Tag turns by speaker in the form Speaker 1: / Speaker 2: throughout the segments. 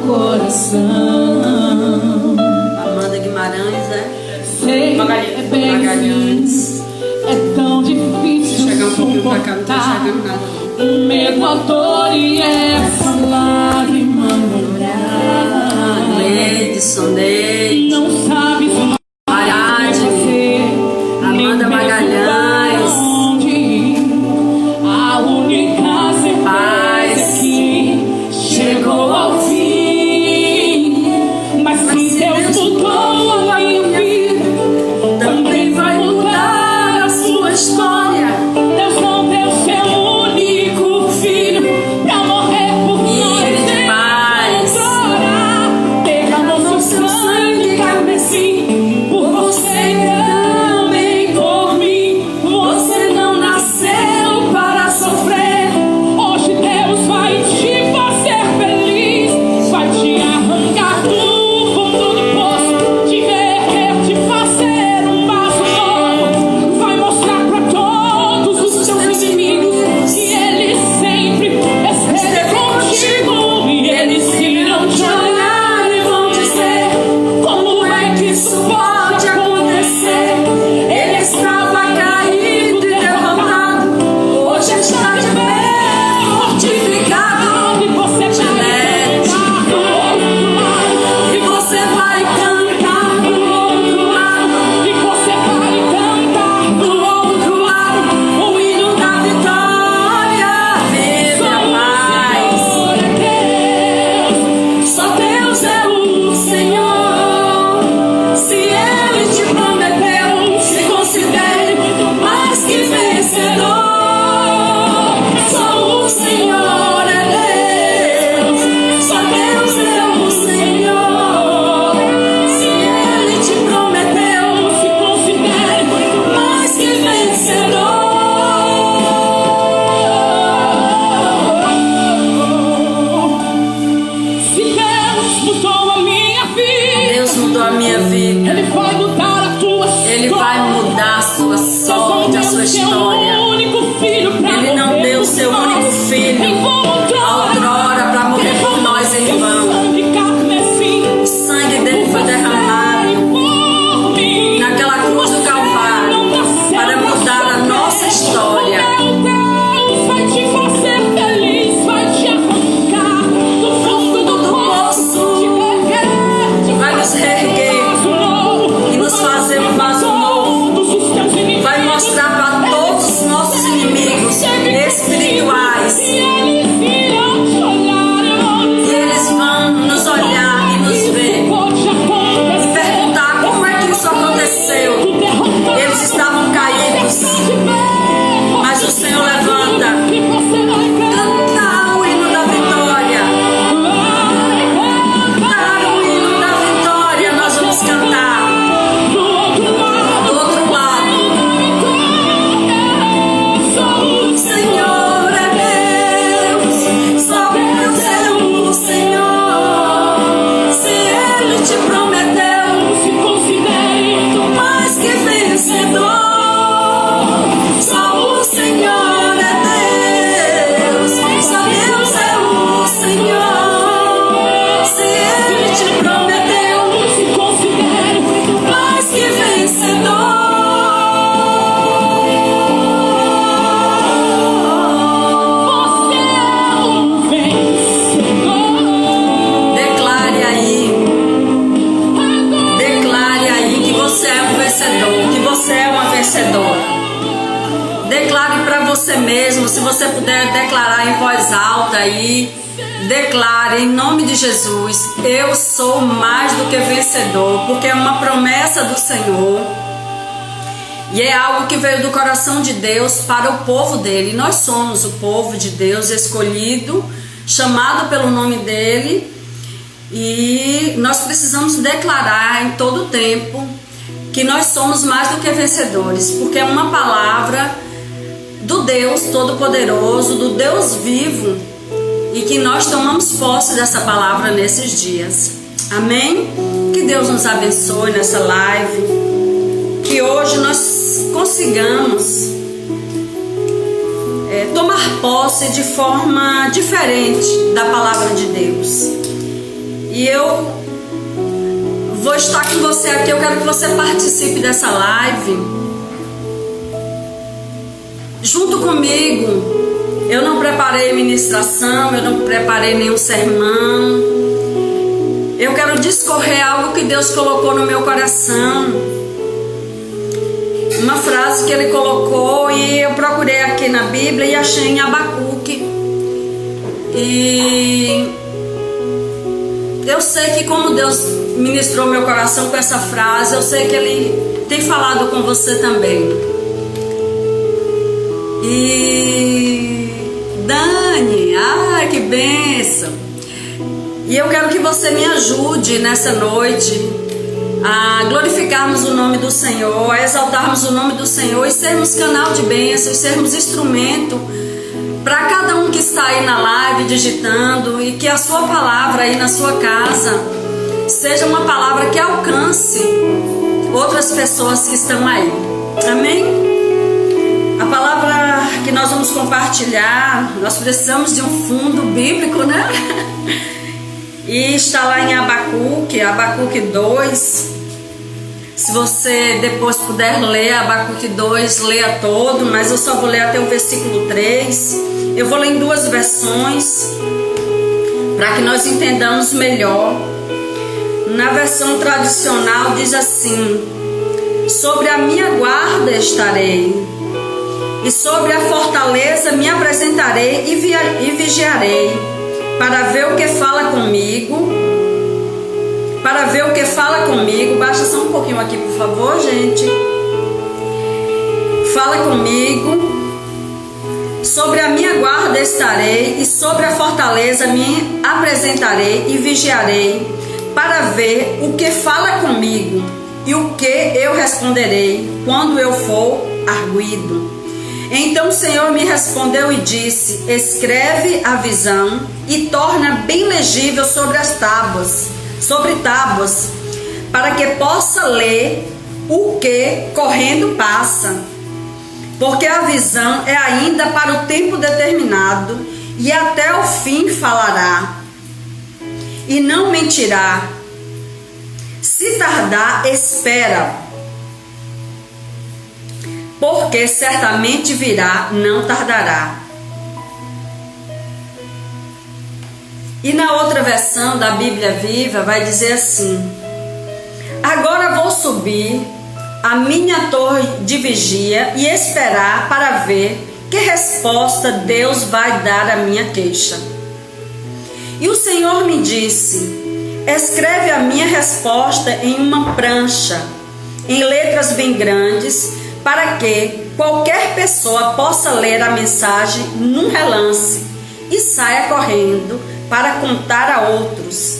Speaker 1: coração.
Speaker 2: Amanda Guimarães, né?
Speaker 1: Sei, Magalhães. É tão difícil
Speaker 2: Chegar um pouquinho pra cá, não tô enxergando nada.
Speaker 1: o medo, a dor e essa lágrima molhar.
Speaker 2: Edson, Ney,
Speaker 1: Não sabes
Speaker 2: Ariadne, Amanda Magalhães,
Speaker 1: onde ir. A única certeza que chegou ao fim. Mas se Deus mudou a minha vida, também vai mudar a sua história. Deus não deu seu único filho pra morrer por nós. Derramou seu sangue carmesim por você e também por mim. Você não nasceu para sofrer. Hoje Deus vai te fazer feliz. Vai te arrancar do fundo do poço, te reerguer, te fazer um vaso novo. Vai mostrar pra todos os seus inimigos que Ele sempre esteve contigo. E eles irão te olhar e vão dizer: como é que isso pode acontecer? Ele estava caído e derrotado, hoje está de pé, fortificado. E você vai cantar do outro lado. E você vai cantar do outro lado. E você vai cantar do outro lado. O hino da vitória. Só Deus é o Senhor. Se Ele te prometeu, se considere mais que vencedor. Só o Senhor é Deus. Só Deus é o Senhor. Se Ele te prometeu, se considere mais que vencedor. Se Deus mudou a minha vida,
Speaker 2: Deus mudou a minha vida.
Speaker 1: Ele vai mudar a tua história.
Speaker 2: Ele vai mudar a sua sorte, a sua história. Ele não deu o seu único filho outrora para morrer por nós em vão. O sangue dele foi derramado naquela cruz do Calvário para mudar a nossa história.
Speaker 1: Deus vai te fazer feliz, vai te arrancar do fundo do poço,
Speaker 2: Vai nos reerguer e nos fazer um vaso novo. Vai mostrar para todos os nossos inimigos espirituais.
Speaker 1: e eles irão te olhar
Speaker 2: E eles vão nos olhar e nos ver e perguntar como é que isso aconteceu. Eles estavam caídos, mas o Senhor levanta. Cantar o hino da vitória. Cantar o hino da vitória. Nós vamos cantar do outro lado. O Senhor é Deus. Só Deus é o Senhor. Se Ele te prometeu,
Speaker 1: Se considere
Speaker 2: mais que vencedor. Só o Senhor é Deus. Só Deus é o Senhor. Se Ele te prometeu,
Speaker 1: se considere
Speaker 2: mais que vencedor.
Speaker 1: você é um vencedor.
Speaker 2: Declare aí que você é um vencedor, que você é uma vencedora. Declare para você mesmo, se você puder declarar em voz alta aí, declare em nome de Jesus: eu sou mais do que vencedor, porque é uma promessa do Senhor e é algo que veio do coração de Deus para o povo dele. Nós somos o povo de Deus escolhido, chamado pelo nome dele, e nós precisamos declarar em todo tempo que nós somos mais do que vencedores, porque é uma palavra do Deus Todo-Poderoso, do Deus vivo, e que nós tomamos posse dessa palavra nesses dias. Amém? Que Deus nos abençoe nessa live, que hoje nós consigamos tomar posse de forma diferente da palavra de Deus. E eu vou estar com você aqui. Eu quero que você participe dessa live junto comigo. Eu não preparei ministração, eu não preparei nenhum sermão. Eu quero discorrer algo que Deus colocou no meu coração. Uma frase que Ele colocou e eu procurei aqui na Bíblia e achei em Abacuque. E eu sei que como Deus ministrou meu coração com essa frase, eu sei que Ele tem falado com você também. E Dani, ai que bênção! E eu quero que você me ajude nessa noite a glorificarmos o nome do Senhor, a exaltarmos o nome do Senhor e sermos canal de bênçãos, sermos instrumento para cada um que está aí na live digitando, e que a sua palavra aí na sua casa seja uma palavra que alcance outras pessoas que estão aí. Amém? A palavra que nós vamos compartilhar, nós precisamos de um fundo bíblico, né? E está lá em Abacuque 2. Se você depois puder ler Abacuque 2, leia todo, mas eu só vou ler até o versículo 3. Eu vou ler em duas versões, para que nós entendamos melhor. Na versão tradicional diz assim: sobre a minha guarda estarei, e sobre a fortaleza me apresentarei e vigiarei, para ver o que fala comigo. Para ver o que fala comigo. Baixa só um pouquinho aqui, por favor, gente. Fala comigo. Sobre a minha guarda estarei, e sobre a fortaleza me apresentarei e vigiarei, para ver o que fala comigo e o que eu responderei quando eu for arguido. Então o Senhor me respondeu e disse: escreve a visão e torna bem legível sobre tábuas, para que possa ler o que correndo passa. Porque a visão é ainda para o tempo determinado, e até o fim falará, e não mentirá. Se tardar, espera, porque certamente virá, não tardará. E na outra versão da Bíblia Viva vai dizer assim: agora vou subir a minha torre de vigia e esperar para ver que resposta Deus vai dar à minha queixa. E o Senhor me disse: escreve a minha resposta em uma prancha, em letras bem grandes, para que qualquer pessoa possa ler a mensagem num relance e saia correndo para contar a outros.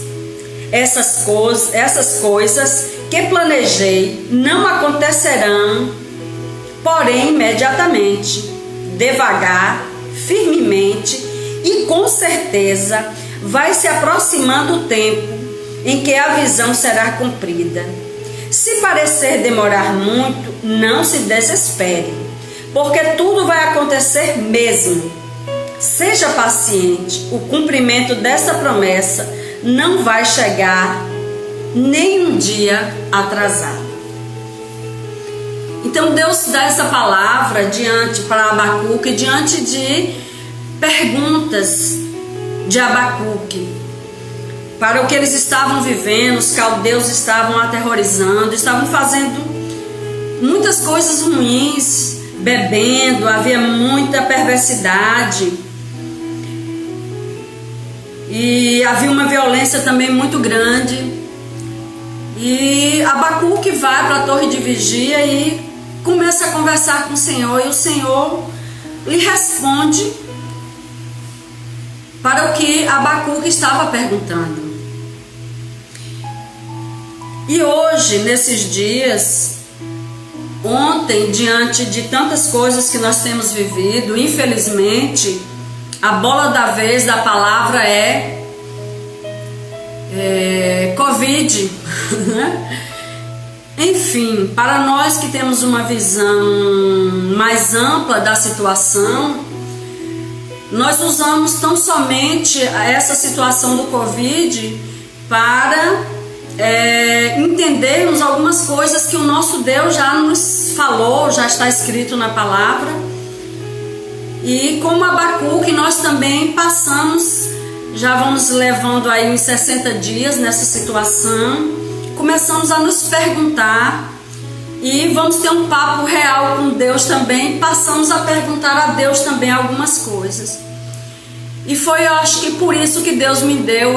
Speaker 2: Essas coisas que planejei não acontecerão, porém imediatamente, devagar, firmemente e com certeza vai se aproximando o tempo em que a visão será cumprida. Se parecer demorar muito, não se desespere, porque tudo vai acontecer mesmo. Seja paciente, o cumprimento dessa promessa não vai chegar nem um dia atrasado. Então Deus dá essa palavra para Abacuque, diante de perguntas de Abacuque, para o que eles estavam vivendo. Os caldeus estavam aterrorizando, estavam fazendo muitas coisas ruins, bebendo, havia muita perversidade. E havia uma violência também muito grande. E Abacuque vai para a torre de vigia e começa a conversar com o Senhor. E o Senhor lhe responde para o que Abacuque estava perguntando. E hoje, nesses dias, ontem, diante de tantas coisas que nós temos vivido, infelizmente, a bola da vez da palavra é Covid. Enfim, para nós que temos uma visão mais ampla da situação, nós usamos tão somente essa situação do Covid para entendermos algumas coisas que o nosso Deus já nos falou, já está escrito na palavra. E como Abacuque, nós também passamos, já vamos levando aí uns 60 dias nessa situação, começamos a nos perguntar e vamos ter um papo real com Deus também, passamos a perguntar a Deus também algumas coisas. E foi, eu acho que por isso que Deus me deu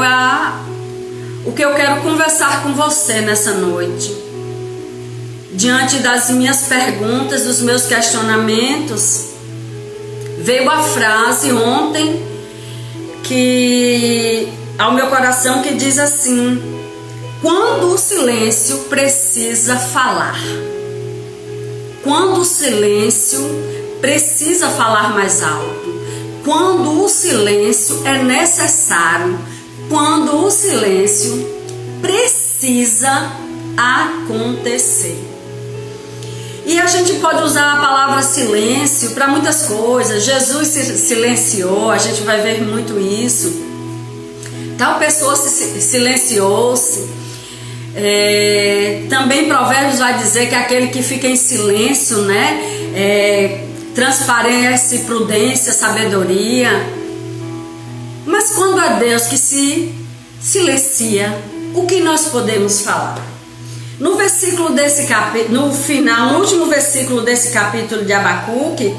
Speaker 2: o que eu quero conversar com você nessa noite. Diante das minhas perguntas, dos meus questionamentos, veio a frase ontem que ao meu coração que diz assim: quando o silêncio precisa falar. Quando o silêncio precisa falar mais alto. Quando o silêncio é necessário. Quando o silêncio precisa acontecer. E a gente pode usar a palavra silêncio para muitas coisas. Jesus se silenciou, a gente vai ver muito isso. Tal pessoa silenciou-se. Também Provérbios vai dizer que aquele que fica em silêncio, transparece prudência, sabedoria. Mas quando é Deus que se silencia, o que nós podemos falar? No versículo desse capítulo, no final, no último versículo desse capítulo de Abacuque,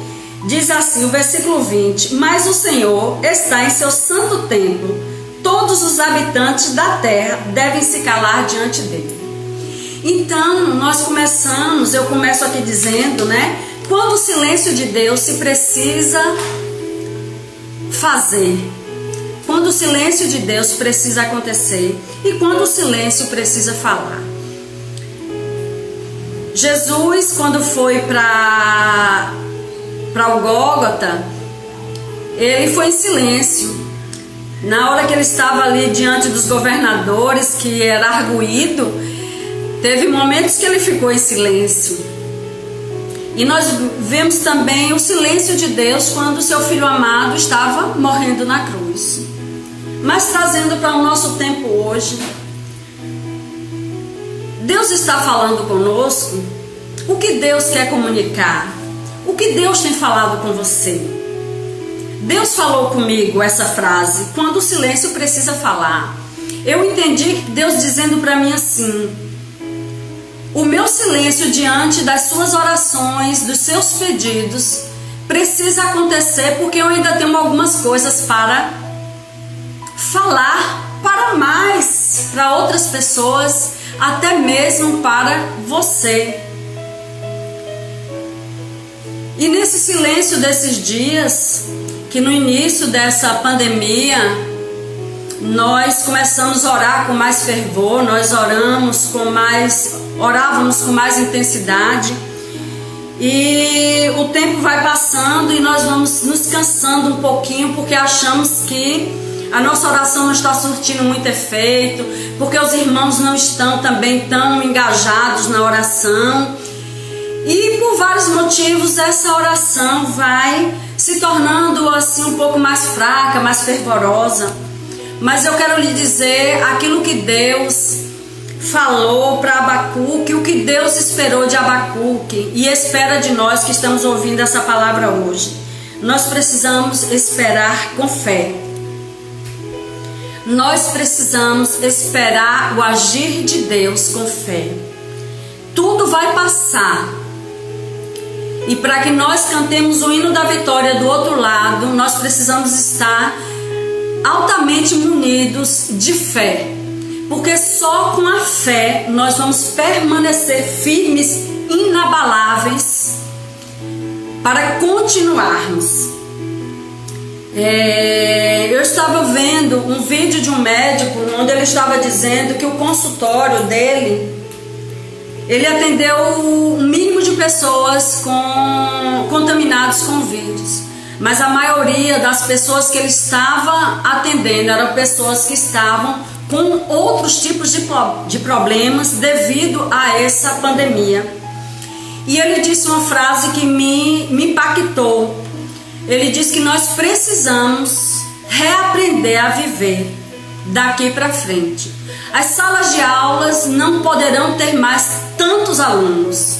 Speaker 2: diz assim, o versículo 20: mas o Senhor está em seu santo templo, todos os habitantes da terra devem se calar diante dele. Então, eu começo aqui dizendo, quando o silêncio de Deus se precisa fazer, quando o silêncio de Deus precisa acontecer e quando o silêncio precisa falar. Jesus, quando foi para o Gólgota, ele foi em silêncio. Na hora que ele estava ali diante dos governadores, que era arguído, teve momentos que ele ficou em silêncio. E nós vemos também o silêncio de Deus quando o seu filho amado estava morrendo na cruz. Mas trazendo para o nosso tempo hoje, Deus está falando conosco. O que Deus quer comunicar? O que Deus tem falado com você? Deus falou comigo essa frase: quando o silêncio precisa falar. Eu entendi Deus dizendo para mim assim: o meu silêncio diante das suas orações, dos seus pedidos, precisa acontecer porque eu ainda tenho algumas coisas para falar para outras pessoas, até mesmo para você. E nesse silêncio desses dias, que no início dessa pandemia, nós começamos a orar com mais fervor, nós orávamos com mais intensidade, e o tempo vai passando e nós vamos nos cansando um pouquinho, porque achamos que a nossa oração não está surtindo muito efeito, porque os irmãos não estão também tão engajados na oração, e por vários motivos essa oração vai se tornando assim um pouco mais fraca, mais fervorosa. Mas eu quero lhe dizer aquilo que Deus falou para Abacuque, o que Deus esperou de Abacuque e espera de nós que estamos ouvindo essa palavra hoje. Nós precisamos esperar com fé. Nós precisamos esperar o agir de Deus com fé. Tudo vai passar. E para que nós cantemos o hino da vitória do outro lado, nós precisamos estar altamente munidos de fé. Porque só com a fé nós vamos permanecer firmes, inabaláveis, para continuarmos. Eu estava vendo um vídeo de um médico onde ele estava dizendo que o consultório dele, ele atendeu um mínimo de pessoas contaminadas com vírus. Mas a maioria das pessoas que ele estava atendendo eram pessoas que estavam com outros tipos de problemas devido a essa pandemia. E ele disse uma frase que me impactou. Ele disse que nós precisamos reaprender a viver. daqui para frente. As salas de aulas não poderão ter mais tantos alunos.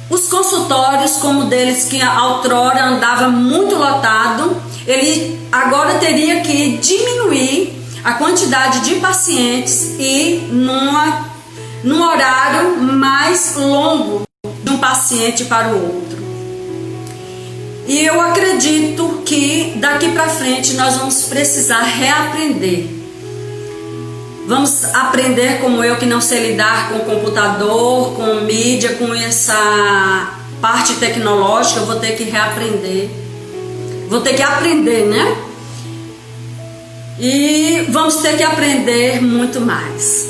Speaker 2: Os consultórios, como o deles que outrora andava muito lotado, ele agora teria que diminuir a quantidade de pacientes e num horário mais longo de um paciente para o outro. E eu acredito que daqui para frente nós vamos precisar reaprender. Vamos aprender como eu, que não sei lidar com computador, com mídia, com essa parte tecnológica. Eu vou ter que reaprender. Vou ter que aprender, né? E vamos ter que aprender muito mais.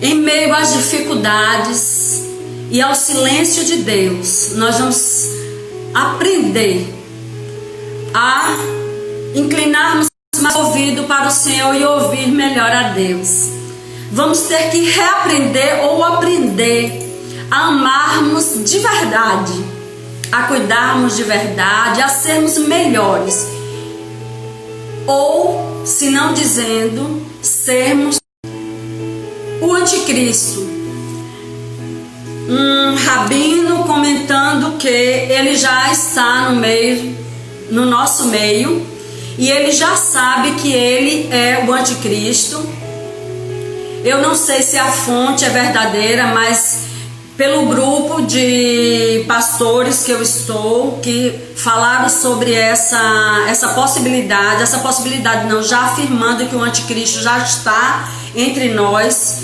Speaker 2: Em meio às dificuldades e ao silêncio de Deus, nós vamos aprender a inclinarmos mais o ouvido para o Senhor e ouvir melhor a Deus. Vamos ter que reaprender ou aprender a amarmos de verdade, a cuidarmos de verdade, a sermos melhores. Ou, se não dizendo, sermos o anticristo. Um rabino comentando que ele já está no nosso meio, e ele já sabe que ele é o anticristo. Eu não sei se a fonte é verdadeira, mas pelo grupo de pastores que eu estou, que falaram sobre essa possibilidade não, já afirmando que o anticristo já está entre nós.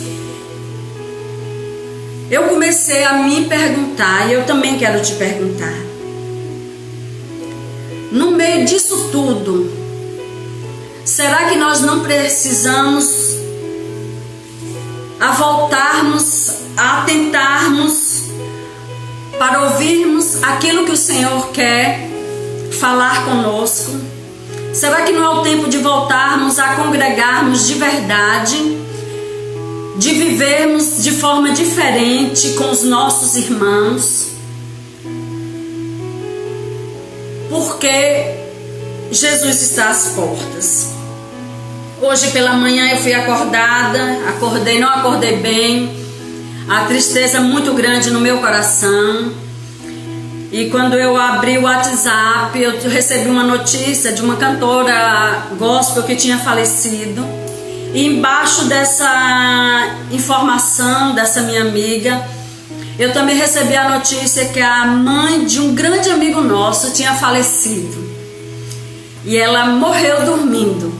Speaker 2: Eu comecei a me perguntar, e eu também quero te perguntar, no meio disso tudo, será que nós não precisamos voltarmos, a atentarmos para ouvirmos aquilo que o Senhor quer falar conosco? Será que não é o tempo de voltarmos a congregarmos de verdade, de vivermos de forma diferente com os nossos irmãos? Porque Jesus está às portas. Hoje pela manhã eu fui não acordei bem, a tristeza muito grande no meu coração. E quando eu abri o WhatsApp, eu recebi uma notícia de uma cantora gospel que tinha falecido. E embaixo dessa informação dessa minha amiga, eu também recebi a notícia que a mãe de um grande amigo nosso tinha falecido. E ela morreu dormindo.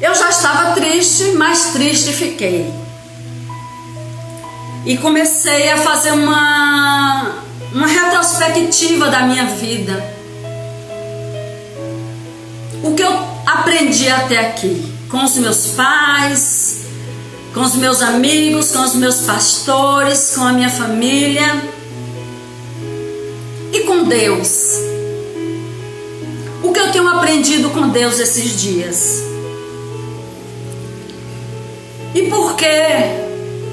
Speaker 2: Eu já estava triste, mais triste fiquei. E comecei a fazer uma retrospectiva da minha vida. O que eu aprendi até aqui, com os meus pais, com os meus amigos, com os meus pastores, com a minha família e com Deus. O que eu tenho aprendido com Deus esses dias? E por que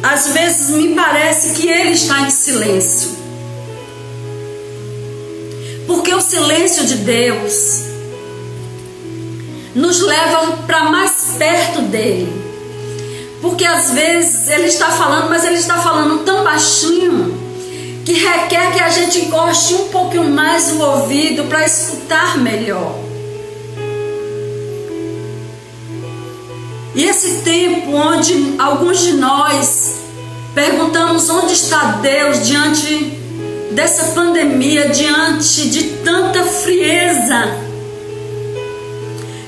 Speaker 2: às vezes me parece que Ele está em silêncio? Porque o silêncio de Deus nos leva para mais perto dele. Porque às vezes Ele está falando, mas Ele está falando tão baixinho que requer que a gente encoste um pouquinho mais o ouvido para escutar melhor. E esse tempo onde alguns de nós perguntamos onde está Deus diante dessa pandemia, diante de tanta frieza,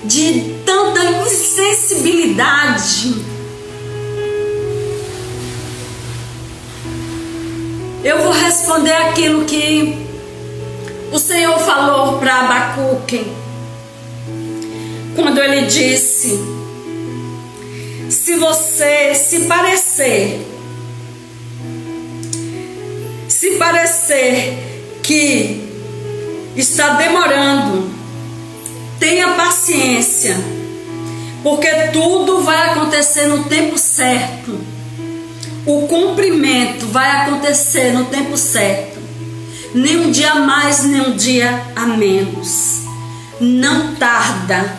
Speaker 2: de tanta insensibilidade, eu vou responder aquilo que o Senhor falou para Abacuque, quando ele disse: se você se parecer que está demorando, tenha paciência, porque tudo vai acontecer no tempo certo. O cumprimento vai acontecer no tempo certo. Nem um dia a mais, nem um dia a menos. não tarda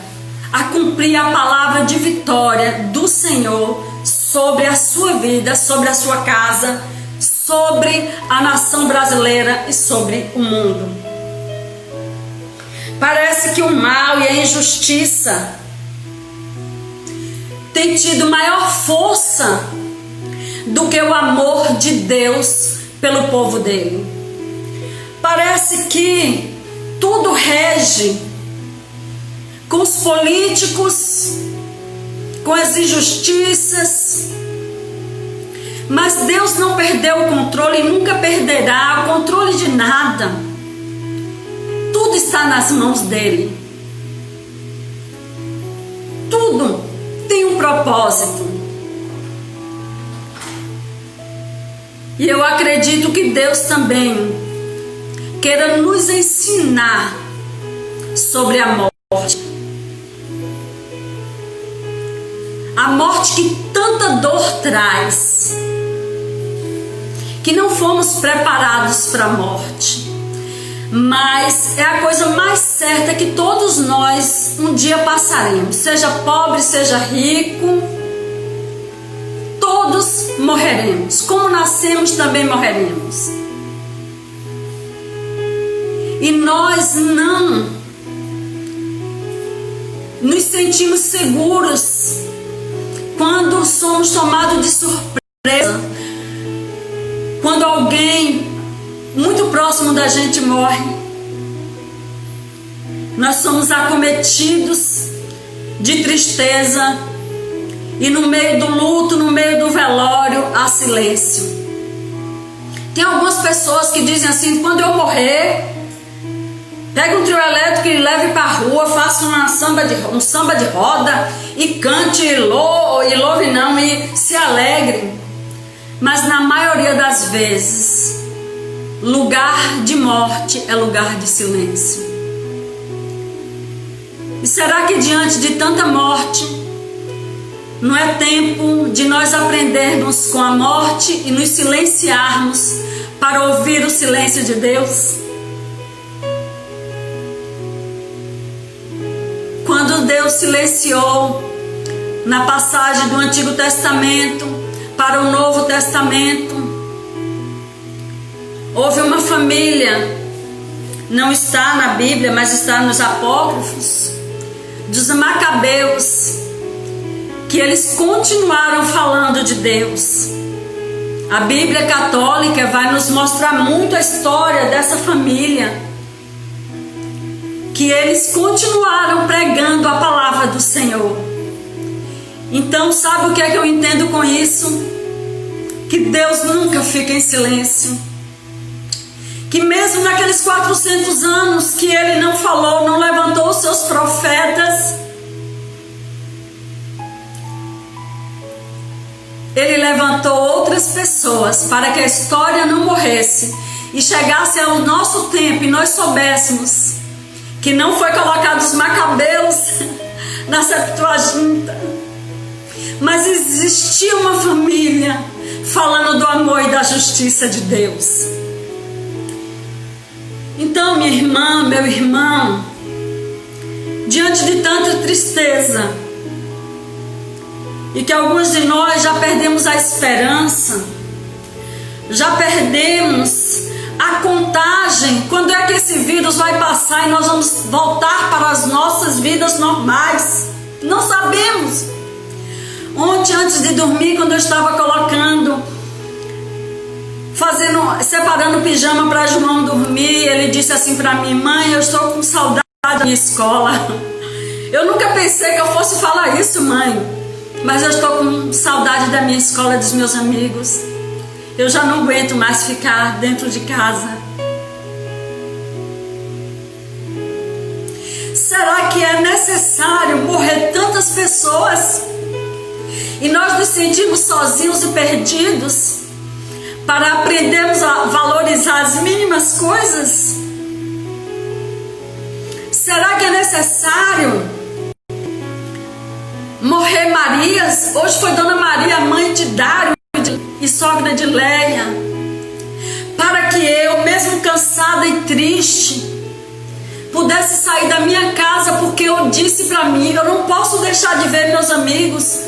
Speaker 2: a cumprir a palavra de vitória do Senhor sobre a sua vida, sobre a sua casa, sobre a nação brasileira e sobre o mundo. Parece que o mal e a injustiça têm tido maior força do que o amor de Deus pelo povo dele. Parece que tudo rege com os políticos, com as injustiças, mas Deus não perdeu o controle e nunca perderá o controle de nada. Tudo está nas mãos dele. Tudo tem um propósito. E eu acredito que Deus também queira nos ensinar sobre a morte. A morte que tanta dor traz. Que não fomos preparados para a morte. Mas é a coisa mais certa que todos nós um dia passaremos. Seja pobre, seja rico, todos morreremos. Como nascemos, também morreremos. E nós não nos sentimos seguros quando somos tomados de surpresa, quando alguém muito próximo da gente morre. Nós somos acometidos de tristeza e no meio do luto, no meio do velório, há silêncio. Tem algumas pessoas que dizem assim: quando eu morrer, pega um trio elétrico e leve para a rua, faça um samba de roda e cante e louve não, e se alegre. Mas na maioria das vezes, lugar de morte é lugar de silêncio. E será que diante de tanta morte, não é tempo de nós aprendermos com a morte e nos silenciarmos para ouvir o silêncio de Deus? Quando Deus silenciou na passagem do Antigo Testamento para o Novo Testamento, houve uma família, não está na Bíblia, mas está nos apócrifos, dos Macabeus, que eles continuaram falando de Deus. A Bíblia católica vai nos mostrar muito a história dessa família, que eles continuaram pregando a palavra do Senhor. Então, sabe o que é que eu entendo com isso? Que Deus nunca fica em silêncio. Que mesmo naqueles 400 anos que ele não falou, não levantou os seus profetas, ele levantou outras pessoas para que a história não morresse e chegasse ao nosso tempo e nós soubéssemos que não foi colocado os Macabeus na Septuaginta, mas existia uma família falando do amor e da justiça de Deus. Então, minha irmã, meu irmão, diante de tanta tristeza, e que alguns de nós já perdemos a esperança, já perdemos a contagem, quando é que esse vírus vai passar e nós vamos voltar para as nossas vidas normais? Não sabemos. Ontem, antes de dormir, quando eu estava separando o pijama para João dormir, ele disse assim para mim: mãe, eu estou com saudade da minha escola. Eu nunca pensei que eu fosse falar isso, mãe, mas eu estou com saudade da minha escola, dos meus amigos. Eu já não aguento mais ficar dentro de casa. Será que é necessário morrer tantas pessoas e nós nos sentimos sozinhos e perdidos para aprendermos a valorizar as mínimas coisas? Será que é necessário morrer Marias? Hoje foi Dona Maria, mãe de Dário e sogra de Leia, para que eu, mesmo cansada e triste, pudesse sair da minha casa, porque eu disse para mim, eu não posso deixar de ver meus amigos,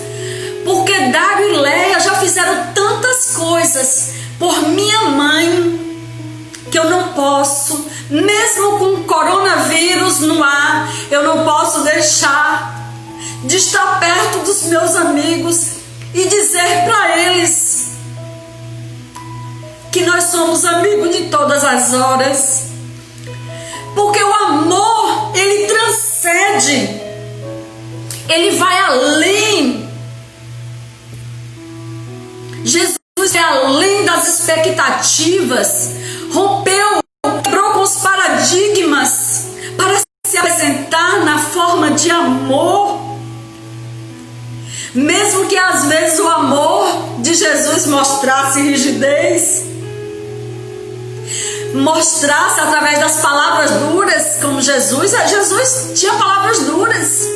Speaker 2: porque Dário e Leia já fizeram tantas coisas por minha mãe, que eu não posso, mesmo com o coronavírus no ar, eu não posso deixar de estar perto dos meus amigos e dizer para eles que nós somos amigos de todas as horas, porque o amor, ele transcende, ele vai além. Jesus vai além das expectativas, rompeu, quebrou com os paradigmas para se apresentar na forma de amor. Mesmo que às vezes o amor de Jesus mostrasse rigidez, mostrasse através das palavras duras, como Jesus tinha palavras duras.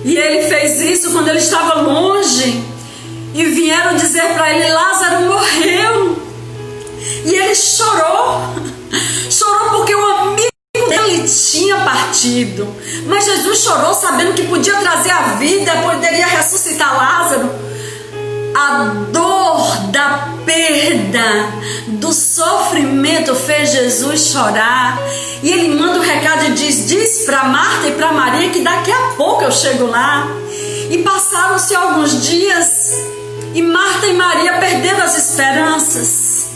Speaker 2: E ele fez isso quando ele estava longe e vieram dizer para ele: Lázaro morreu. E ele chorou porque o amigo dele tinha partido. Mas Jesus chorou sabendo que podia trazer a vida, poderia ressuscitar Lázaro. A dor da perda, do sofrimento fez Jesus chorar. E ele manda um recado e diz para Marta e para Maria que daqui a pouco eu chego lá. E passaram-se alguns dias e Marta e Maria perderam as esperanças.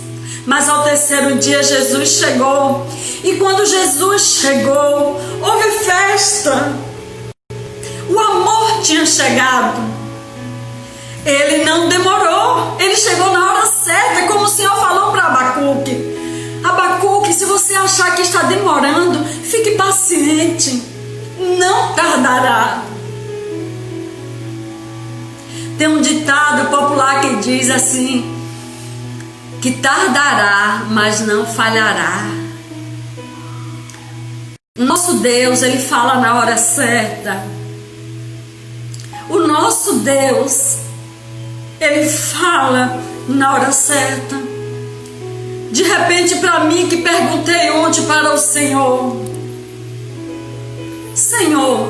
Speaker 2: Mas ao terceiro dia Jesus chegou. E quando Jesus chegou, houve festa. O amor tinha chegado. Ele não demorou, ele chegou na hora certa, como o Senhor falou para Abacuque. Abacuque, se você achar que está demorando, fique paciente, não tardará. Tem um ditado popular que diz assim, que tardará, mas não falhará. O nosso Deus, ele fala na hora certa. O nosso Deus, ele fala na hora certa. De repente, para mim que perguntei ontem para o Senhor: Senhor,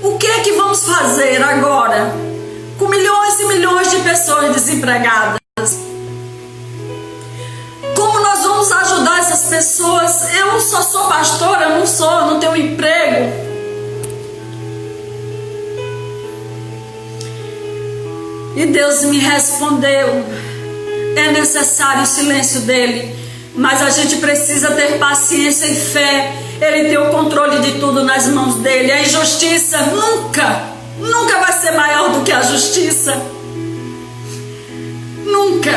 Speaker 2: o que é que vamos fazer agora com milhões e milhões de pessoas desempregadas? Como nós vamos ajudar essas pessoas? Eu só sou pastora, não tenho emprego. E Deus me respondeu: é necessário o silêncio dele, mas a gente precisa ter paciência e fé. Ele tem o controle de tudo nas mãos dele. A injustiça nunca vai ser maior do que a justiça. Nunca.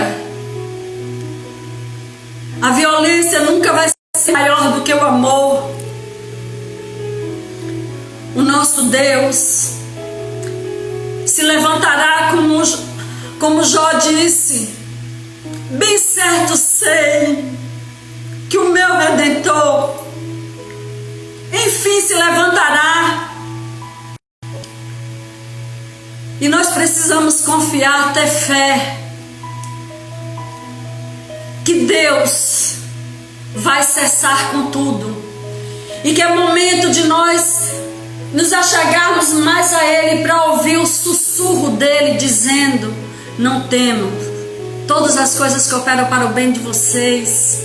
Speaker 2: A violência nunca vai ser maior do que o amor. O nosso Deus se levantará, como Jó disse: bem certo sei que o meu Redentor enfim se levantará. E nós precisamos confiar, ter fé que Deus vai cessar com tudo, e que é momento de nós nos achegarmos mais a Ele para ouvir o sussurro dele dizendo: não temo, todas as coisas cooperam para o bem de vocês.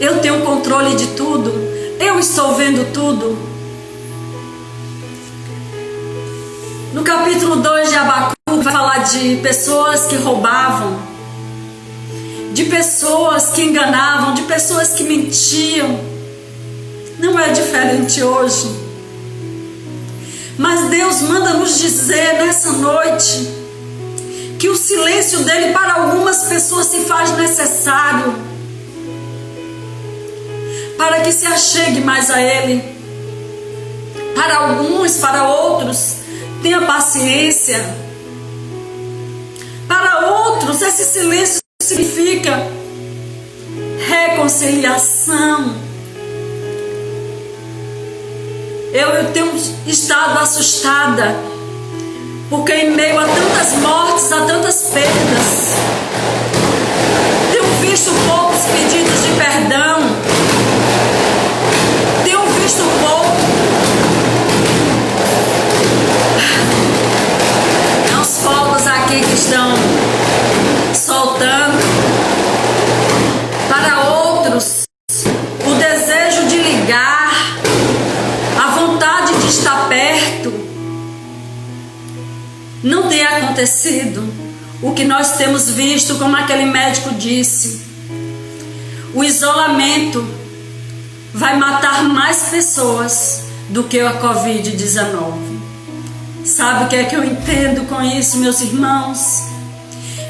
Speaker 2: Eu tenho controle de tudo, eu estou vendo tudo. No capítulo 2 de Abacuque vai falar de pessoas que roubavam, de pessoas que enganavam, de pessoas que mentiam. Não é diferente hoje. Mas Deus manda nos dizer nessa noite que o silêncio dele para algumas pessoas se faz necessário, para que se achegue mais a ele. Para alguns, para outros, tenha paciência. Para outros, esse silêncio significa reconciliação. Eu tenho estado assustada, porque em meio a tantas mortes, a tantas perdas, tenho visto poucos pedidos de perdão, tenho visto uns fogos aqui que estão soltando. Para outros, o desejo de ligar, a vontade de estar perto, não tem acontecido o que nós temos visto, como aquele médico disse. O isolamento vai matar mais pessoas do que a Covid-19. Sabe o que é que eu entendo com isso, meus irmãos?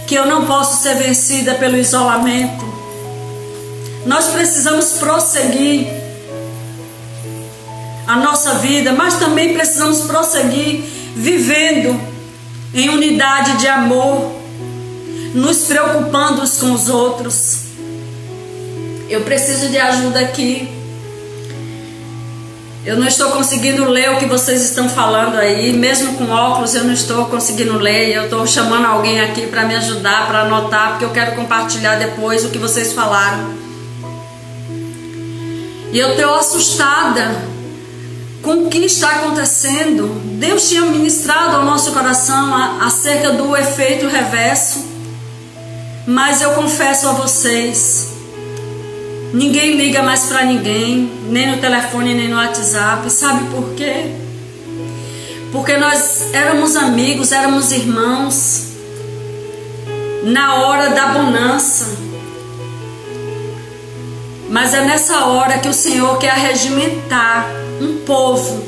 Speaker 2: Que eu não posso ser vencida pelo isolamento. Nós precisamos prosseguir a nossa vida, mas também precisamos prosseguir vivendo em unidade de amor, nos preocupando uns com os outros. Eu preciso de ajuda aqui. Eu não estou conseguindo ler o que vocês estão falando aí, mesmo com óculos eu não estou conseguindo ler. Eu estou chamando alguém aqui para me ajudar, para anotar, porque eu quero compartilhar depois o que vocês falaram. E eu estou assustada com o que está acontecendo. Deus tinha ministrado ao nosso coração acerca do efeito reverso, mas eu confesso a vocês, ninguém liga mais para ninguém, nem no telefone, nem no WhatsApp. Sabe por quê? Porque nós éramos amigos, éramos irmãos na hora da bonança. Mas é nessa hora que o Senhor quer arregimentar um povo,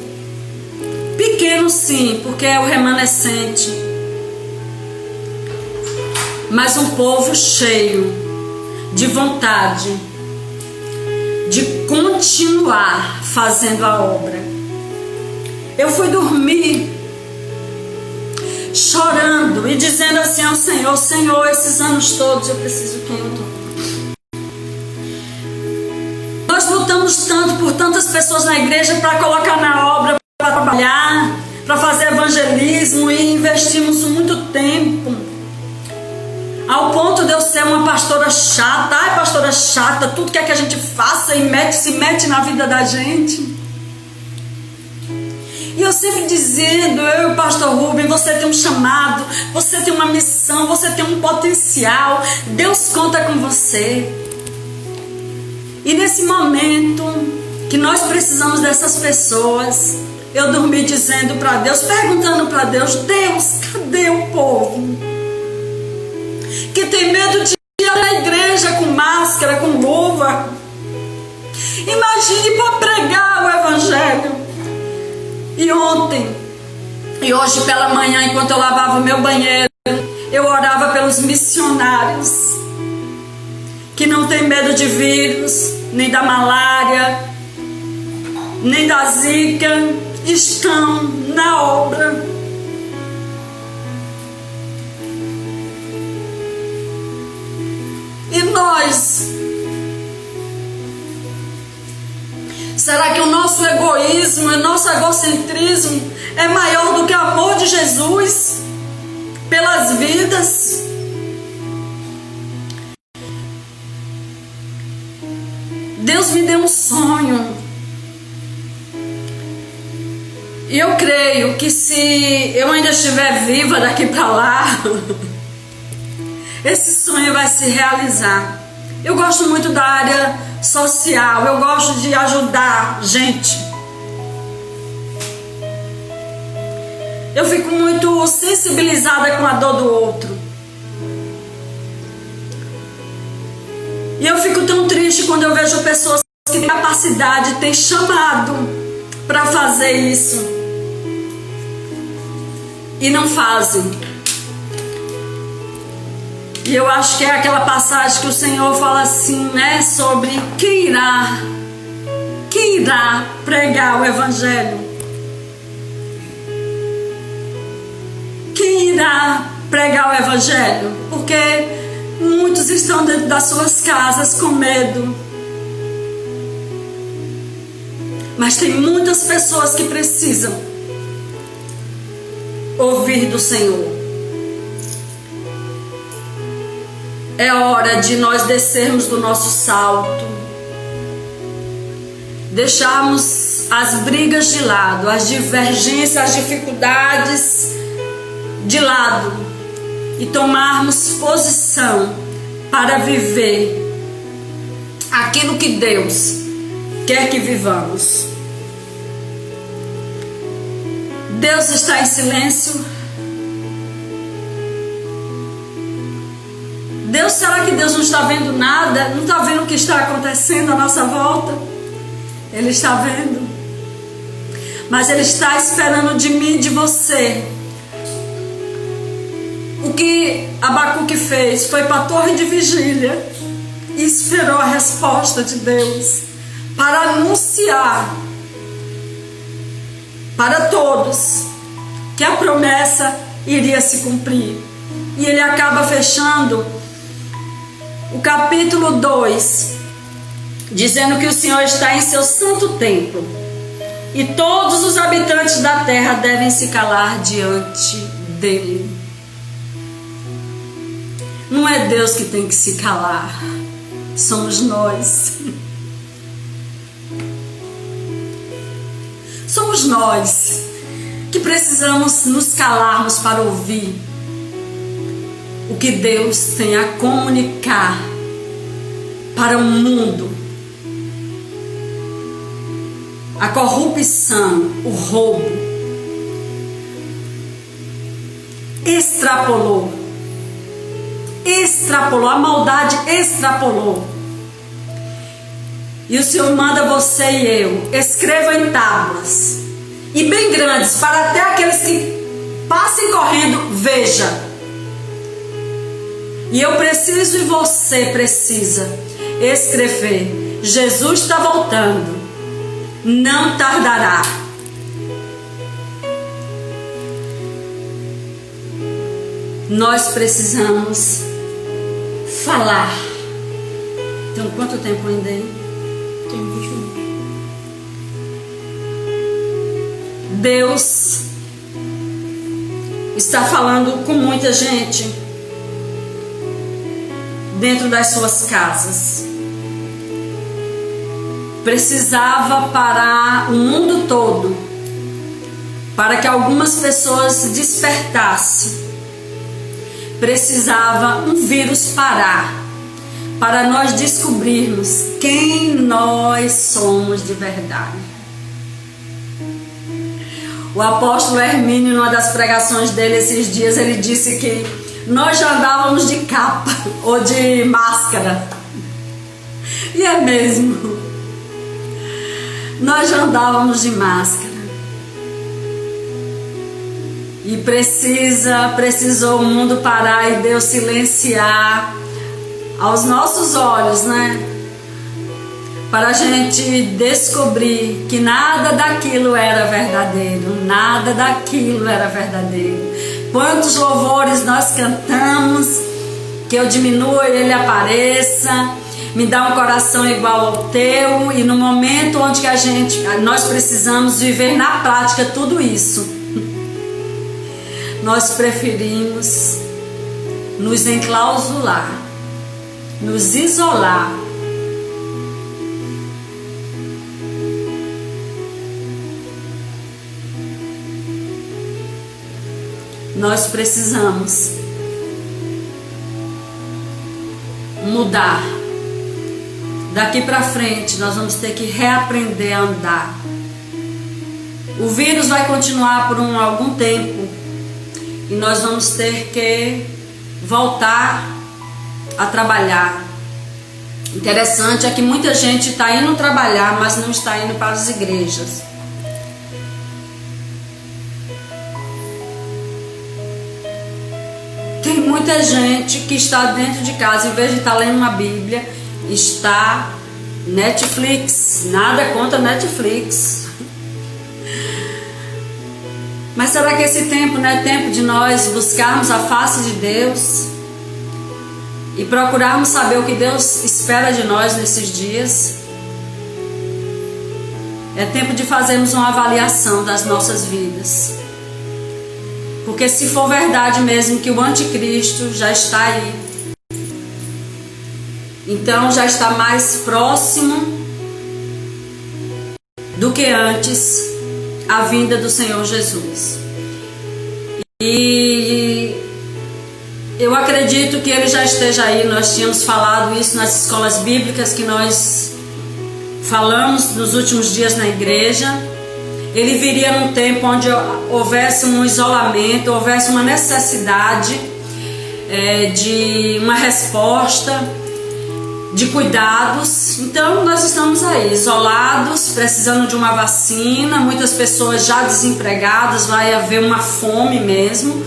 Speaker 2: pequeno sim, porque é o remanescente, mas um povo cheio de vontade de continuar fazendo a obra. Eu fui dormir chorando e dizendo assim ao Senhor: Senhor, esses anos todos eu preciso que eu tô. Nós lutamos tanto por tantas pessoas na igreja para colocar na obra, para trabalhar, para fazer evangelismo, e investimos muito tempo, ao ponto de eu ser uma pastora chata. Ai, pastora chata, tudo que a gente faça e se mete na vida da gente. E eu sempre dizendo, eu e o pastor Rubem, você tem um chamado, você tem uma missão, você tem um potencial, Deus conta com você. E nesse momento que nós precisamos dessas pessoas, eu dormi dizendo para Deus, perguntando para Deus: Deus, cadê o povo que tem medo de ir à igreja com máscara, com luva? Imagine para pregar o evangelho. E ontem e hoje pela manhã, enquanto eu lavava o meu banheiro, eu orava pelos missionários que não tem medo de vírus, nem da malária, nem da zika, estão na obra. E nós, será que o nosso egoísmo, o nosso egocentrismo é maior do que o amor de Jesus pelas vidas? Deus me deu um sonho, e eu creio que se eu ainda estiver viva daqui para lá, esse sonho vai se realizar. Eu gosto muito da área social, eu gosto de ajudar gente. Eu fico muito sensibilizada com a dor do outro. E eu fico tão triste quando eu vejo pessoas que têm capacidade, têm chamado para fazer isso e não fazem. E eu acho que é aquela passagem que o Senhor fala assim, né, sobre quem irá pregar o evangelho? Quem irá pregar o evangelho? Porque muitos estão dentro das suas casas com medo. Mas tem muitas pessoas que precisam ouvir do Senhor. É hora de nós descermos do nosso salto, deixarmos as brigas de lado, as divergências, as dificuldades de lado e tomarmos posição para viver aquilo que Deus quer que vivamos. Deus está em silêncio. Será que Deus não está vendo nada? Não está vendo o que está acontecendo à nossa volta? Ele está vendo. Mas Ele está esperando de mim e de você. O que Abacuque fez foi para a torre de vigília e esperou a resposta de Deus para anunciar para todos que a promessa iria se cumprir. E ele acaba fechando o capítulo 2, dizendo que o Senhor está em seu santo templo e todos os habitantes da terra devem se calar diante dele. Não é Deus que tem que se calar, somos nós. Somos nós que precisamos nos calarmos para ouvir o que Deus tem a comunicar para o mundo. A corrupção, o roubo, extrapolou, a maldade extrapolou. E o Senhor manda você e eu, escreva em tábuas, e bem grandes, para até aqueles que passem correndo, veja. E eu preciso e você precisa escrever: Jesus está voltando, não tardará. Nós precisamos falar. Então, quanto tempo ainda aí?
Speaker 1: Tem 20 minutos.
Speaker 2: Deus está falando com muita gente dentro das suas casas. Precisava parar o mundo todo para que algumas pessoas se despertassem. Precisava um vírus parar para nós descobrirmos quem nós somos de verdade. O apóstolo Hermínio, numa das pregações dele esses dias, ele disse que nós já andávamos de capa ou de máscara. E é mesmo. Nós já andávamos de máscara. E precisou o mundo parar e Deus silenciar aos nossos olhos, né? Para a gente descobrir que nada daquilo era verdadeiro. Nada daquilo era verdadeiro. Quantos louvores nós cantamos, que eu diminua e ele apareça, me dá um coração igual ao teu. E no momento onde que nós precisamos viver na prática tudo isso, nós preferimos nos enclausurar, nos isolar. Nós precisamos mudar. Daqui para frente nós vamos ter que reaprender a andar. O vírus vai continuar por algum tempo e nós vamos ter que voltar a trabalhar. Interessante é que muita gente está indo trabalhar, mas não está indo para as igrejas. Tem muita gente que está dentro de casa, em vez de estar lendo uma Bíblia, está Netflix. Nada contra Netflix. Mas será que esse tempo não é tempo de nós buscarmos a face de Deus e procurarmos saber o que Deus espera de nós nesses dias? É tempo de fazermos uma avaliação das nossas vidas. Porque se for verdade mesmo que o anticristo já está aí, então já está mais próximo do que antes a vinda do Senhor Jesus. E eu acredito que ele já esteja aí. Nós tínhamos falado isso nas escolas bíblicas que nós falamos nos últimos dias na igreja. Ele viria num tempo onde houvesse um isolamento, houvesse uma necessidade de uma resposta, de cuidados. Então nós estamos aí, isolados, precisando de uma vacina, muitas pessoas já desempregadas, vai haver uma fome mesmo.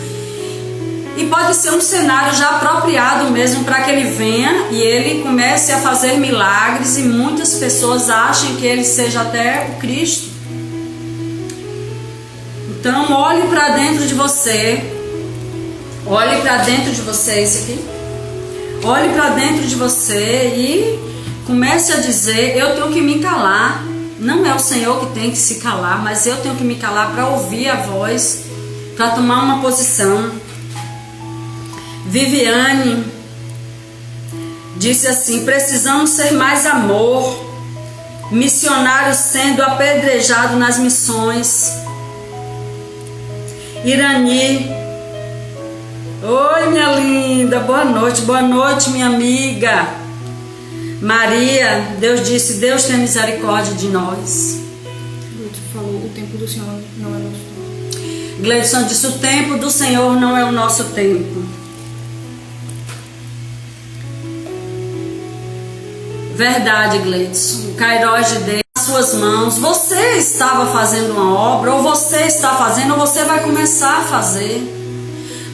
Speaker 2: E pode ser um cenário já apropriado mesmo para que ele venha e ele comece a fazer milagres e muitas pessoas achem que ele seja até o Cristo. Então olhe para dentro de você, olhe para dentro de você, esse aqui. Olhe para dentro de você e comece a dizer: eu tenho que me calar. Não é o Senhor que tem que se calar, mas eu tenho que me calar para ouvir a voz, para tomar uma posição. Viviane disse assim: precisamos ser mais amor. Missionários sendo apedrejados nas missões. Irani: oi, minha linda, boa noite, minha amiga. Maria, Deus disse: Deus tem misericórdia de nós.
Speaker 3: Gleidson falou: o tempo do Senhor não é nosso tempo.
Speaker 2: Gleidson disse: o tempo do Senhor não é o nosso tempo. Verdade, Gleidson. O Kairos de Deus nas suas mãos. Você estava fazendo uma obra, ou você está fazendo, ou você vai começar a fazer.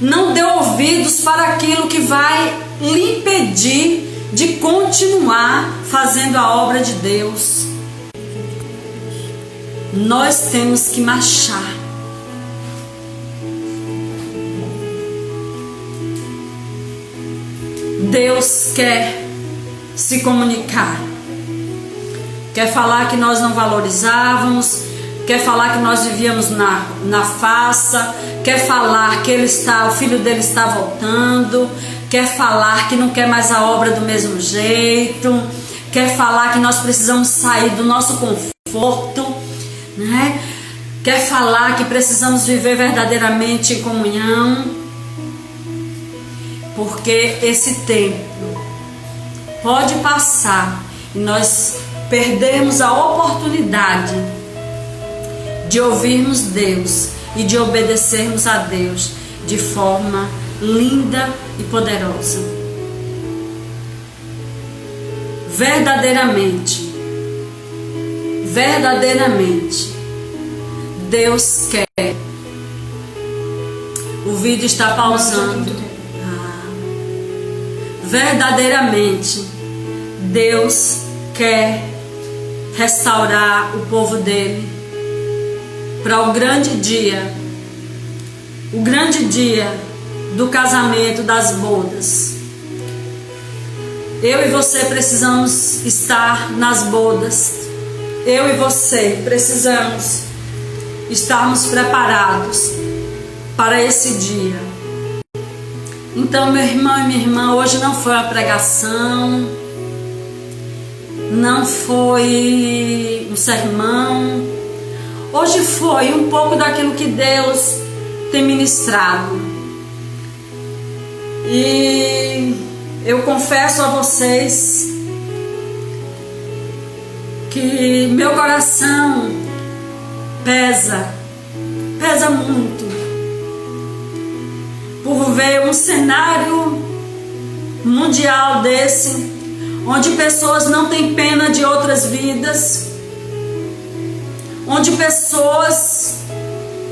Speaker 2: Não dê ouvidos para aquilo que vai lhe impedir de continuar fazendo a obra de Deus. Nós temos que marchar. Deus quer se comunicar. Quer falar que nós não valorizávamos, quer falar que nós vivíamos na farsa, quer falar que o filho dele está voltando, quer falar que não quer mais a obra do mesmo jeito, quer falar que nós precisamos sair do nosso conforto, né? Quer falar que precisamos viver verdadeiramente em comunhão, porque esse tempo pode passar e nós perdermos a oportunidade de ouvirmos Deus e de obedecermos a Deus de forma linda e poderosa. Verdadeiramente, Deus quer. O vídeo está pausando. Verdadeiramente, Deus quer restaurar o povo dele para o grande dia do casamento, das bodas. Eu e você precisamos estar nas bodas. Eu e você precisamos estarmos preparados para esse dia. Então, meu irmão e minha irmã, hoje não foi uma pregação, não foi um sermão. Hoje foi um pouco daquilo que Deus tem ministrado. E eu confesso a vocês que meu coração pesa muito por ver um cenário mundial desse, onde pessoas não têm pena de outras vidas, onde pessoas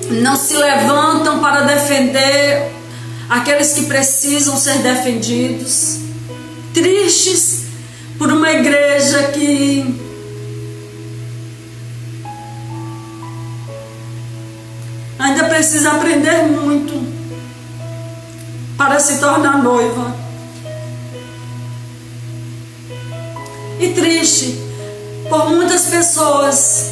Speaker 2: não se levantam para defender aqueles que precisam ser defendidos, tristes por uma igreja que ainda precisa aprender muito para se tornar noiva. E triste por muitas pessoas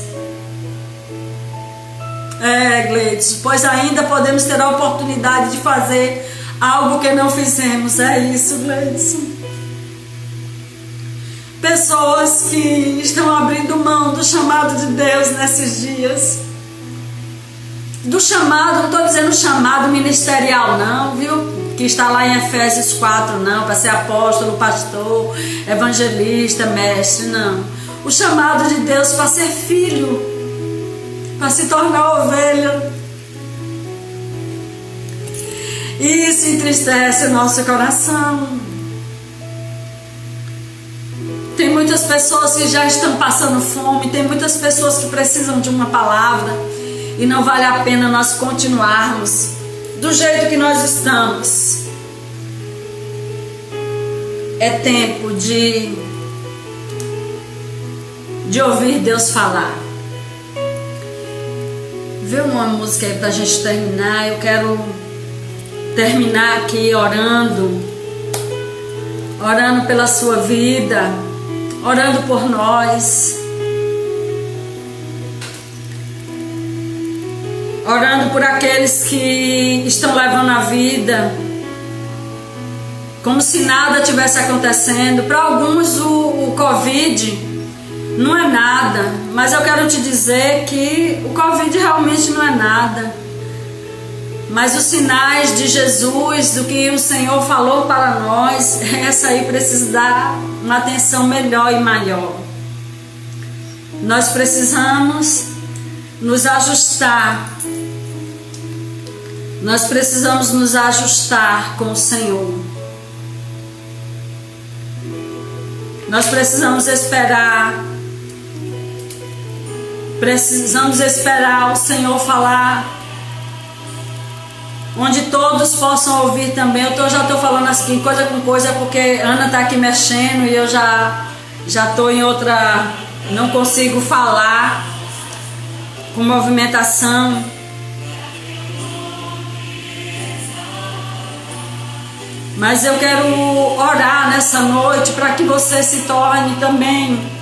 Speaker 2: Gleidson, pois ainda podemos ter a oportunidade de fazer algo que não fizemos. É isso, Gleidson. Pessoas que estão abrindo mão do chamado de Deus nesses dias. Do chamado, não estou dizendo chamado ministerial não, viu? Que está lá em Efésios 4, não, para ser apóstolo, pastor, evangelista, mestre, não. O chamado de Deus para ser filho, para se tornar ovelha. Isso entristece o nosso coração. Tem muitas pessoas que já estão passando fome, tem muitas pessoas que precisam de uma palavra e não vale a pena nós continuarmos do jeito que nós estamos. É tempo de ouvir Deus falar. Vê uma música aí pra gente terminar. Eu quero terminar aqui orando pela sua vida, orando por nós, orando por aqueles que estão levando a vida como se nada tivesse acontecendo. Para alguns o Covid não é nada, mas eu quero te dizer que o Covid realmente não é nada. Mas os sinais de Jesus, do que o Senhor falou para nós, essa aí precisa dar uma atenção melhor e maior. Nós precisamos nos ajustar. Nós precisamos nos ajustar com o Senhor. Nós precisamos esperar. Precisamos esperar o Senhor falar, onde todos possam ouvir também. Já estou falando assim, coisa com coisa, porque Ana está aqui mexendo e eu já estou em outra, não consigo falar com movimentação. Mas eu quero orar nessa noite para que você se torne também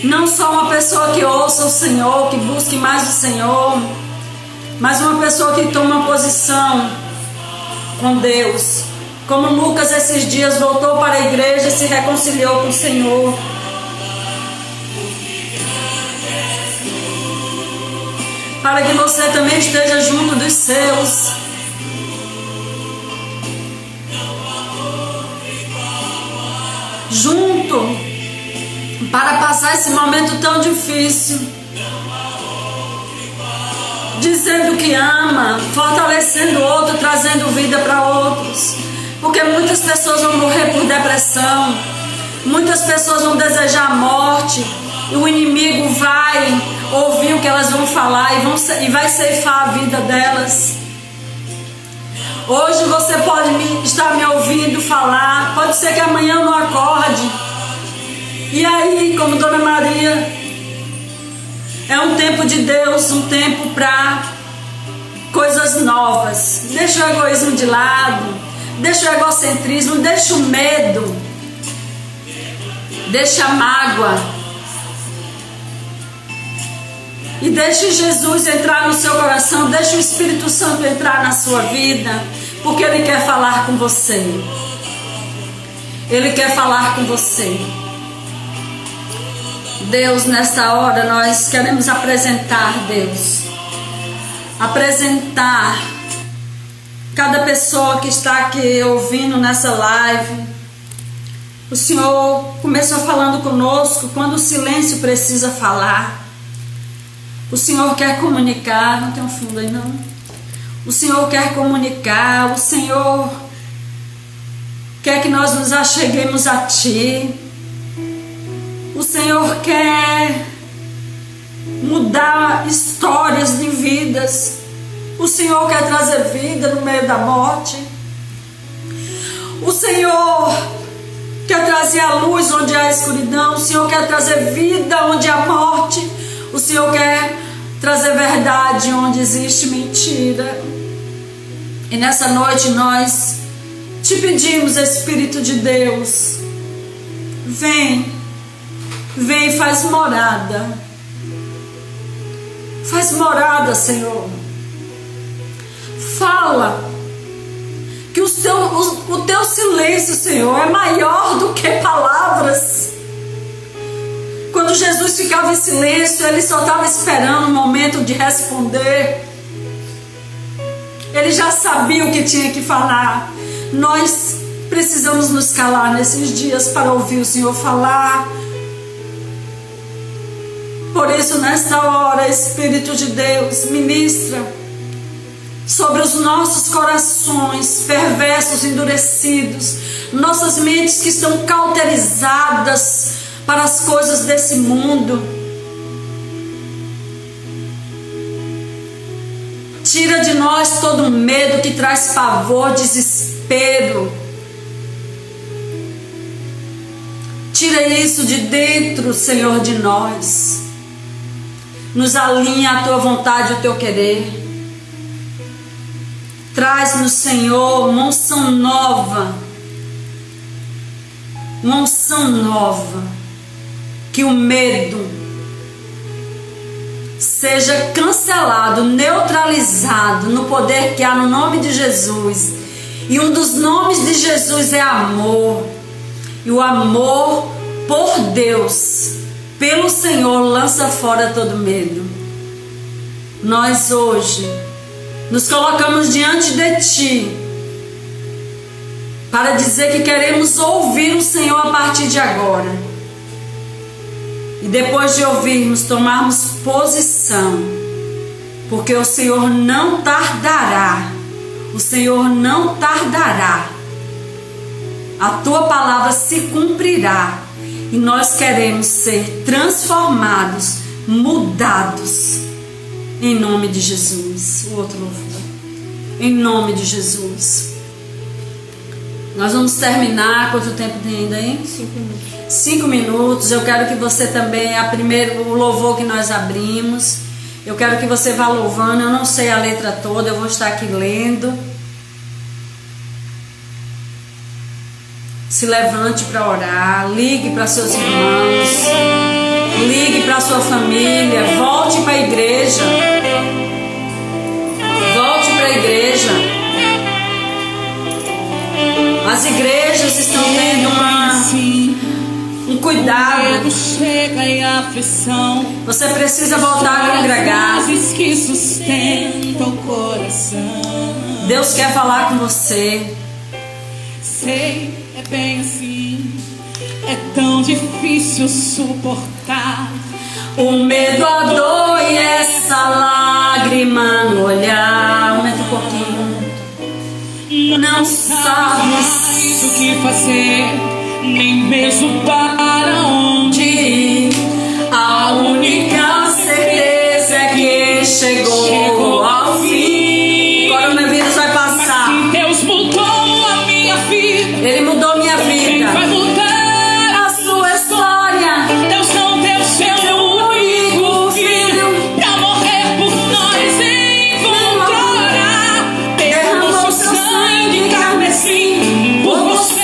Speaker 2: não só uma pessoa que ouça o Senhor, que busque mais o Senhor, mas uma pessoa que toma posição com Deus. Como Lucas esses dias voltou para a igreja e se reconciliou com o Senhor. Para que você também esteja junto dos seus. Junto, para passar esse momento tão difícil, dizendo que ama, fortalecendo o outro, trazendo vida para outros, porque muitas pessoas vão morrer por depressão, muitas pessoas vão desejar a morte, e o inimigo vai ouvir o que elas vão falar e vai ceifar a vida delas. Hoje você pode estar me ouvindo falar, pode ser que amanhã eu não acorde. E aí, como Dona Maria, é um tempo de Deus, um tempo para coisas novas. Deixa o egoísmo de lado, deixa o egocentrismo, deixa o medo, deixa a mágoa. E deixe Jesus entrar no seu coração, deixe o Espírito Santo entrar na sua vida, porque Ele quer falar com você. Ele quer falar com você. Deus, nesta hora nós queremos apresentar, Deus, apresentar cada pessoa que está aqui ouvindo nessa live. O Senhor começou falando conosco quando o silêncio precisa falar. O Senhor quer comunicar, não tem um fundo aí não. O Senhor quer comunicar, o Senhor quer que nós nos acheguemos a Ti. O Senhor quer mudar histórias de vidas. O Senhor quer trazer vida no meio da morte. O Senhor quer trazer a luz onde há escuridão. O Senhor quer trazer vida onde há morte. O Senhor quer trazer verdade onde existe mentira. E nessa noite nós te pedimos, Espírito de Deus, vem e faz morada. Faz morada, Senhor. Fala. Que o teu silêncio, Senhor, é maior do que palavras. Quando Jesus ficava em silêncio, ele só estava esperando o momento de responder. Ele já sabia o que tinha que falar. Nós precisamos nos calar nesses dias para ouvir o Senhor falar. Por isso, nesta hora, Espírito de Deus, ministra sobre os nossos corações perversos, endurecidos, nossas mentes que estão cauterizadas para as coisas desse mundo. Tira de nós todo medo que traz pavor, desespero. Tira isso de dentro, Senhor, de nós. Nos alinha a tua vontade e o teu querer. Traz-nos, Senhor, uma unção nova. Uma unção nova. Que o medo seja cancelado, neutralizado no poder que há no nome de Jesus. E um dos nomes de Jesus é amor. E o amor por Deus, pelo Senhor, lança fora todo medo. Nós hoje nos colocamos diante de Ti para dizer que queremos ouvir o Senhor a partir de agora. E depois de ouvirmos, tomarmos posição, porque o Senhor não tardará. O Senhor não tardará. A Tua palavra se cumprirá. E nós queremos ser transformados, mudados. Em nome de Jesus. O outro louvor. Em nome de Jesus. Nós vamos terminar. Quanto tempo tem ainda aí?
Speaker 3: 5 minutos.
Speaker 2: 5 minutos. Eu quero que você também, o louvor que nós abrimos, eu quero que você vá louvando. Eu não sei a letra toda, eu vou estar aqui lendo. Se levante para orar, ligue para seus irmãos, ligue para sua família, volte para a igreja. Volte para a igreja. As igrejas estão tendo um cuidado.
Speaker 1: Chega e aflição.
Speaker 2: Você precisa voltar a congregar.
Speaker 1: Que sustentam o coração.
Speaker 2: Deus quer falar com você.
Speaker 1: Sei, é bem assim. É tão difícil suportar
Speaker 2: o medo, a dor e essa lágrima no olhar. Aumenta um pouquinho. Não sabes
Speaker 1: o que fazer, nem mesmo para onde ir.
Speaker 2: A única certeza é que chegou ao fim. O coronavírus vai passar.
Speaker 1: Deus mudou a minha vida.
Speaker 2: Ele mudou minha vida.
Speaker 1: Vai mudar
Speaker 2: a sua história.
Speaker 1: Deus não deu seu único filho pra morrer por nós em vão chorar. Derramou seu sangue carmesim por você.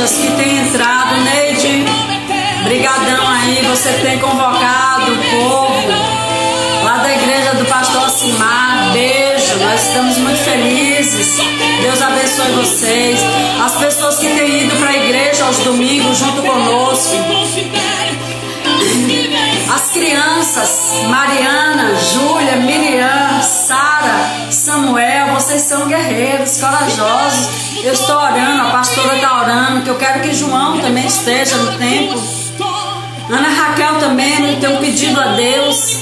Speaker 1: Que tem entrado, Neide, brigadão aí, você tem convocado o povo lá da igreja do pastor Alcimar. Beijo, nós estamos muito felizes. Deus abençoe vocês. As pessoas que têm ido para a igreja aos domingos junto conosco, as crianças, Mariana, Júlia, Miriam, Sara, Samuel.
Speaker 2: vocês são guerreiros, corajosos. Eu estou orando, a pastora está orando, que eu quero que João também esteja no templo. Ana Raquel também, eu tenho pedido a Deus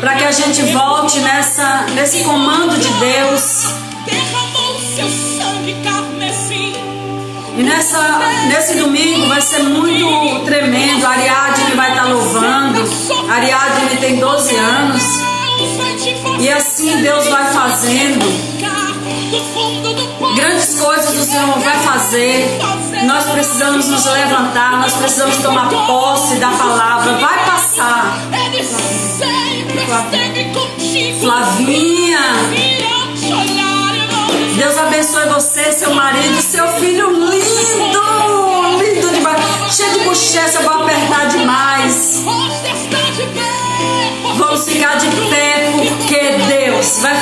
Speaker 2: para que a gente volte nesse comando de Deus. E nesse domingo vai ser muito tremendo. A Ariadne vai estar louvando. A Ariadne tem 12 anos. E assim Deus vai fazendo. Grandes coisas o Senhor vai fazer. Nós precisamos nos levantar. Nós precisamos tomar posse da palavra. Vai passar. Flavinha, Deus abençoe você, seu marido, seu filho lindo, lindo demais, cheio de bochecha, eu vou apertar demais. Vamos ficar de pé porque Deus vai